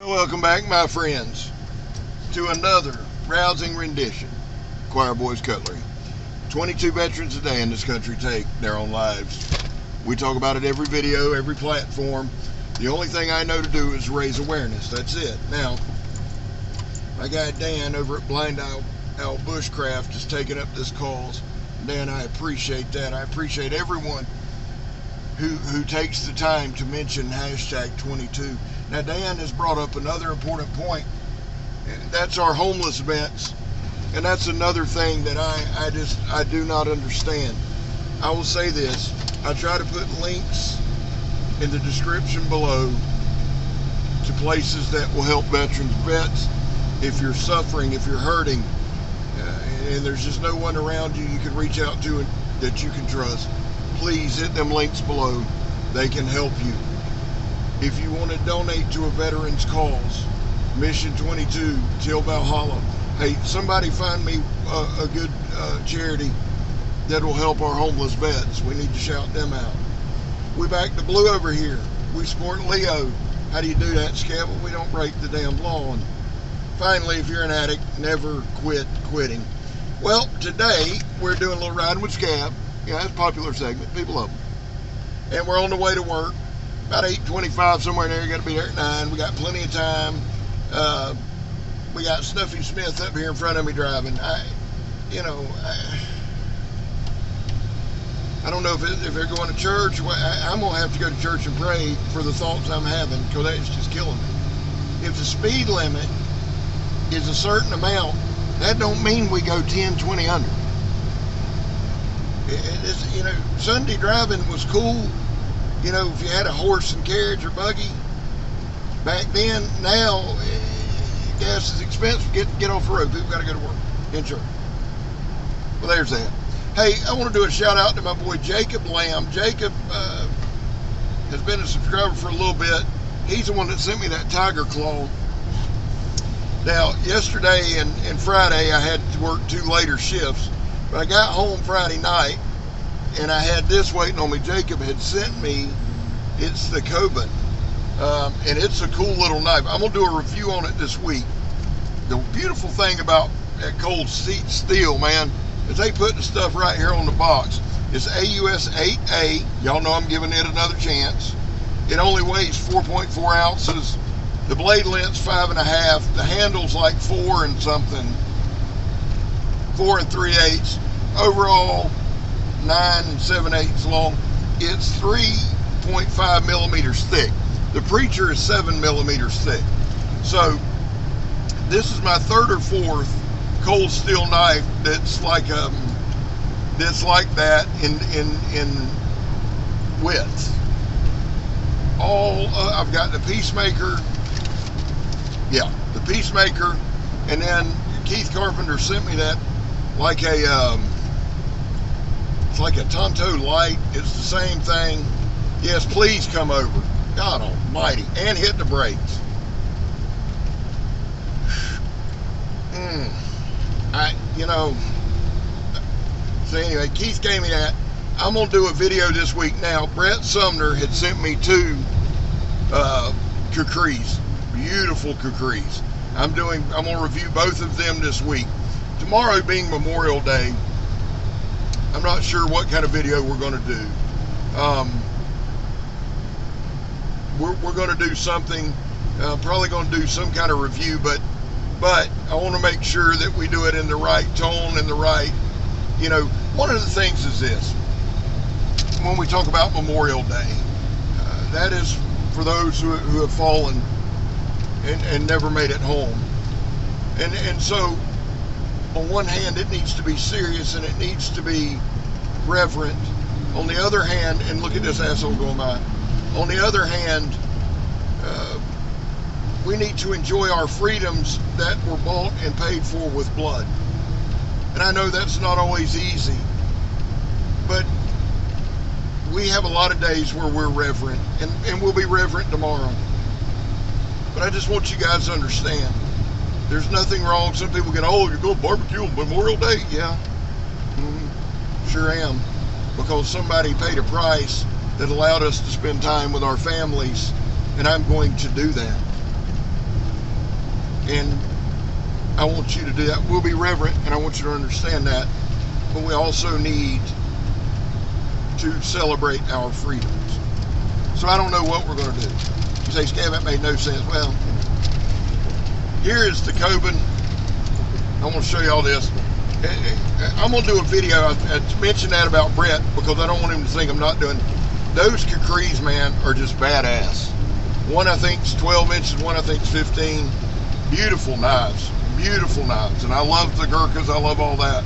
Welcome back, my friends, to another rousing rendition of Choir Boys Cutlery. 22 veterans a day in this country take their own lives. We talk about it every video, every platform. The only thing I know to do is raise awareness. That's it. Now, my guy Dan over at Blind Owl Bushcraft is taking up this cause. Dan, I appreciate that. I appreciate everyone who takes the time to mention hashtag 22. Now, Dan has brought up another important point. That's our homeless events. And that's another thing that I do not understand. I will say this. I try to put links in the description below to places that will help veterans. Vets, if you're suffering, if you're hurting, and there's just no one around you can reach out to that you can trust, please hit them links below. They can help you. If you want to donate to a veteran's cause, Mission 22, Til Valhalla, hey, somebody find me a good charity that will help our homeless vets. We need to shout them out. We back to blue over here. We support Leo. How do you do that, Scab? Well, we don't break the damn law. And finally, if you're an addict, never quit quitting. Well, today we're doing a little riding with Scab. Yeah, it's a popular segment. People love them. And we're on the way to work. About 8:25, somewhere in there. You got to be there at 9. We got plenty of time. We got Snuffy Smith up here in front of me driving. I don't know if they're going to church. I'm going to have to go to church and pray for the thoughts I'm having, because that's just killing me. If the speed limit is a certain amount, that don't mean we go 10, 20 under. Sunday driving was cool. If you had a horse and carriage or buggy. Back then, now, gas is expensive. Get off the road. People got to go to work. In church. Well, there's that. Hey, I want to do a shout out to my boy Jacob Lamb. Jacob has been a subscriber for a little bit. He's the one that sent me that tiger claw. Now, yesterday and Friday, I had to work 2 later shifts. But I got home Friday night, and I had this waiting on me. Jacob had sent me, it's the Kobun. And it's a cool little knife. I'm going to do a review on it this week. The beautiful thing about that cold steel, man, is they put the stuff right here on the box. It's AUS 8A. Y'all know I'm giving it another chance. It only weighs 4.4 ounces. The blade length's 5.5. The handle's like 4 and something. 4 3/8. Overall, 9 7/8 long. It's 3.5 millimeters thick. The Preacher is 7 millimeters thick. So this is my 3rd or 4th cold steel knife that's like that in width. I've got the Peacemaker. Yeah, the Peacemaker, and then Keith Carpenter sent me that like it's like a Tonto Light. It's the same thing. Yes, please come over. God almighty. And hit the brakes. So anyway, Keith gave me that. I'm going to do a video this week now. Brett Sumner had sent me 2 kukris. Beautiful kukris. I'm going to review both of them this week. Tomorrow being Memorial Day, I'm not sure what kind of video we're going to do. We're going to do something, probably going to do some kind of review, but I want to make sure that we do it in the right tone and the right, one of the things is this. When we talk about Memorial Day, that is for those who have fallen and never made it home. And so, on one hand, it needs to be serious and it needs to be reverent. On the other hand, and look at this asshole going by. On the other hand, we need to enjoy our freedoms that were bought and paid for with blood. And I know that's not always easy, but we have a lot of days where we're reverent, and we'll be reverent tomorrow. But I just want you guys to understand, there's nothing wrong. Some people get, you're going to barbecue on Memorial Day? Yeah, sure am, because somebody paid a price that allowed us to spend time with our families, and I'm going to do that. And I want you to do that. We'll be reverent, and I want you to understand that. But we also need to celebrate our freedoms. So I don't know what we're going to do. You say, Scab, that made no sense. Well, here is the Kobun. I want to show you all this. I'm going to do a video. I mentioned that about Brett because I don't want him to think I'm not doing. Those Kukris, man, are just badass. One I think is 12 inches, one I think is 15. Beautiful knives. Beautiful knives. And I love the Gurkhas. I love all that.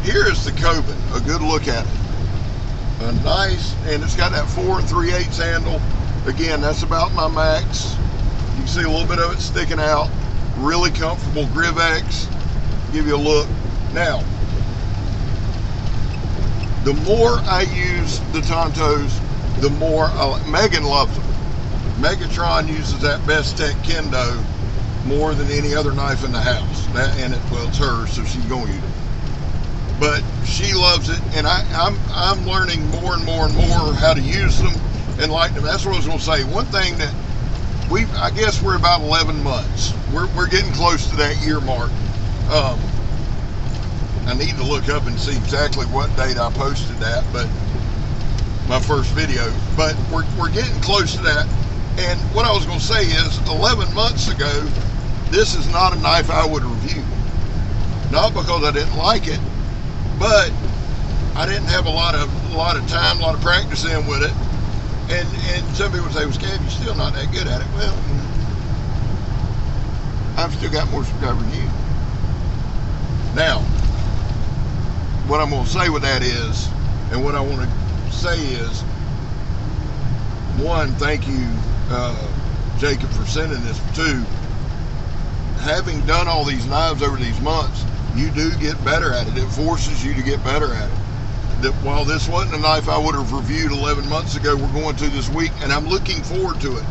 Here is the Kobun. A good look at it. A nice, and it's got that 4 3/8 handle. Again, that's about my max. You can see a little bit of it sticking out. Really comfortable Grivex. Give you a look. Now, the more I use the Tontos, the more Megan loves them. Megatron uses that Best Tech Kendo more than any other knife in the house. Well, it's hers, so she's going to use it. But she loves it, and I'm learning more and more and more how to use them and like them. That's what I was going to say. One thing that I guess we're about 11 months. We're getting close to that year mark. I need to look up and see exactly what date I posted that, but my first video. But we're getting close to that. And what I was going to say is, 11 months ago, this is not a knife I would review. Not because I didn't like it, but I didn't have a lot of time, a lot of practice in with it. And some people say, well, Scab, you're still not that good at it. Well, I've still got more to review. Now, what I'm going to say with that is, and what I want to say is, one, thank you, Jacob, for sending this. Two, having done all these knives over these months, you do get better at it. It forces you to get better at it. That while this wasn't a knife I would have reviewed 11 months ago, we're going to this week, and I'm looking forward to it.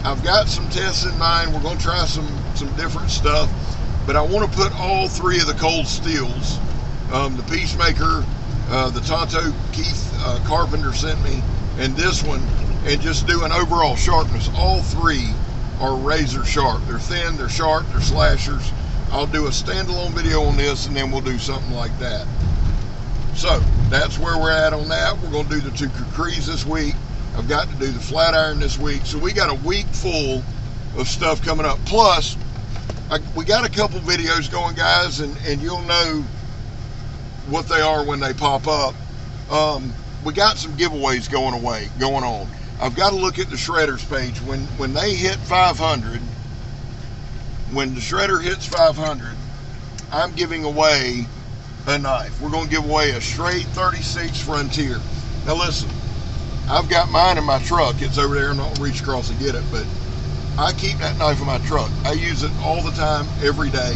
I've got some tests in mind. We're going to try some different stuff, but I want to put all three of the cold steels, the Peacemaker, the Tonto Keith Carpenter sent me, and this one, and just do an overall sharpness. All three are razor sharp. They're thin, they're sharp, they're slashers. I'll do a standalone video on this, and then we'll do something like that. So that's where we're at on that. We're going to do the 2 Kukris this week. I've got to do the flat iron this week. So we got a week full of stuff coming up. Plus, we got a couple videos going, guys, and you'll know what they are when they pop up. We got some giveaways going on. I've got to look at the Shredders page. When they hit 500, when the Shredder hits 500, I'm giving away a knife. We're going to give away a straight 36 Frontier. Now listen, I've got mine in my truck. It's over there. I'm not going to reach across and get it, but I keep that knife in my truck. I use it all the time, every day.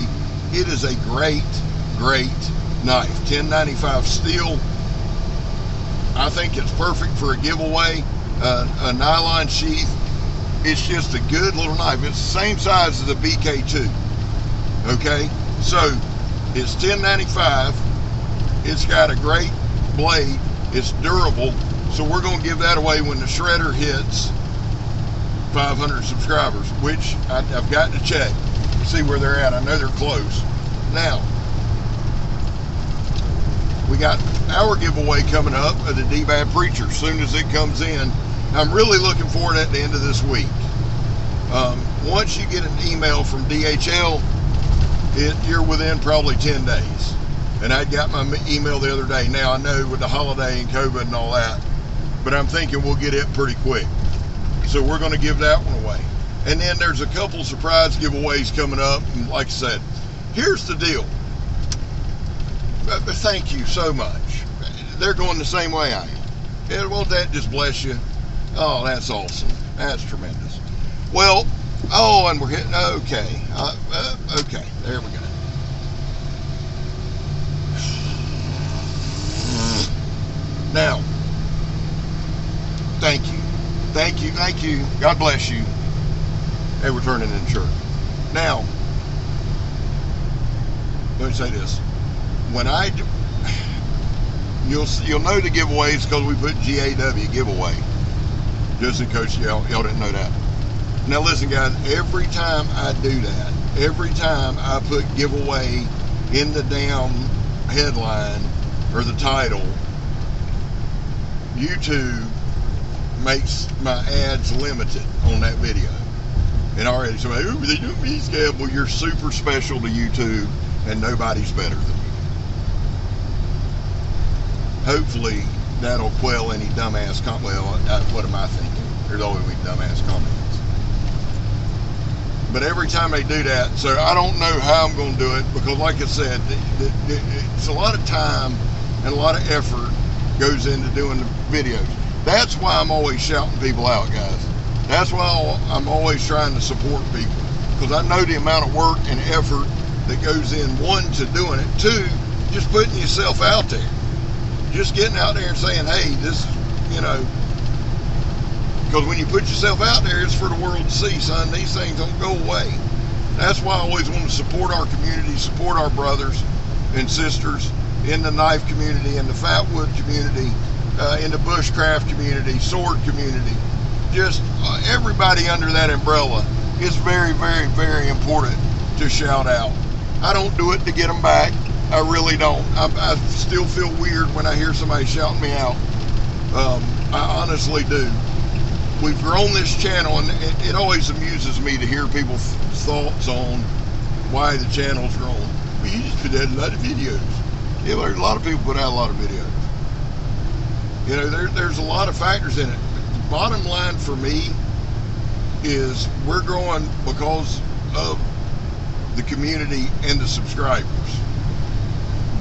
It is a great, great knife. 1095 steel. I think it's perfect for a giveaway. A nylon sheath. It's just a good little knife. It's the same size as the BK2. Okay, so it's 1095. It's got a great blade. It's durable. So we're going to give that away when the Shredder hits 500 subscribers, which I've got to check, see where they're at. I know they're close. Now, we got our giveaway coming up of the D-Bad Preacher as soon as it comes in. I'm really looking forward to it at the end of this week. Once you get an email from DHL, you're within probably 10 days. And I got my email the other day. Now I know with the holiday and COVID and all that, but I'm thinking we'll get it pretty quick. So we're going to give that one away. And then there's a couple surprise giveaways coming up. And like I said, here's the deal. Thank you so much. They're going the same way I am. And won't that just bless you? Oh, that's awesome. That's tremendous. Well, and we're hitting, okay. Okay, there we go. Now, thank you. Thank you, thank you. God bless you. Hey, we're turning in church. Now, let me say this. When I do, you'll know the giveaways because we put GAW giveaway. Just in case y'all didn't know that. Now listen, guys, every time I do that, every time I put giveaway in the damn headline or the title, YouTube makes my ads limited on that video. And already somebody, ooh, they do me scam. Well, you're super special to YouTube and nobody's better than you. Hopefully that'll quell any dumbass well, what am I thinking? There's always be dumbass comments. But every time they do that, so I don't know how I'm going to do it, because like I said, it's a lot of time and a lot of effort goes into doing the videos. That's why I'm always shouting people out, guys. That's why I'm always trying to support people, because I know the amount of work and effort that goes in, one, to doing it, two, just putting yourself out there. Just getting out there and saying, hey, this is, you know, because when you put yourself out there, it's for the world to see, son. These things don't go away. That's why I always want to support our community, support our brothers and sisters in the knife community, in the fatwood community, in the bushcraft community, sword community. Just everybody under that umbrella is very, very, very important to shout out. I don't do it to get them back. I really don't. I still feel weird when I hear somebody shouting me out. I honestly do. We've grown this channel, and it always amuses me to hear people's thoughts on why the channel's grown. Well, you just put out a lot of videos. Yeah, there's a lot of people put out a lot of videos. You know, there's a lot of factors in it. The bottom line for me is we're growing because of the community and the subscribers.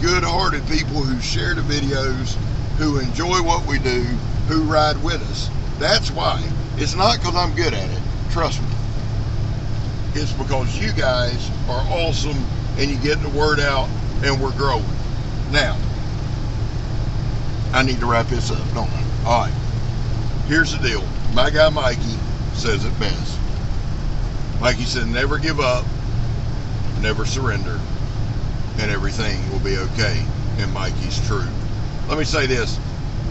Good-hearted people who share the videos, who enjoy what we do, who ride with us. That's why. It's not because I'm good at it. Trust me. It's because you guys are awesome and you get the word out and we're growing. Now, I need to wrap this up, don't I? All right. Here's the deal. My guy Mikey says it best. Mikey said, never give up, never surrender, and everything will be okay. And Mikey's true. Let me say this.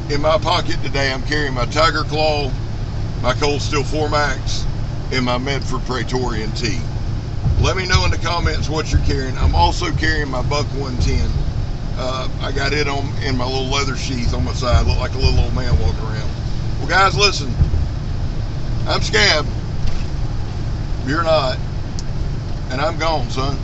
In my pocket today, I'm carrying my Tiger Claw, my Cold Steel 4 Max, and my Medford Praetorian T. Let me know in the comments what you're carrying. I'm also carrying my Buck 110. I got it in my little leather sheath on my side. I look like a little old man walking around. Well, guys, listen. I'm Scab. You're not. And I'm gone, son.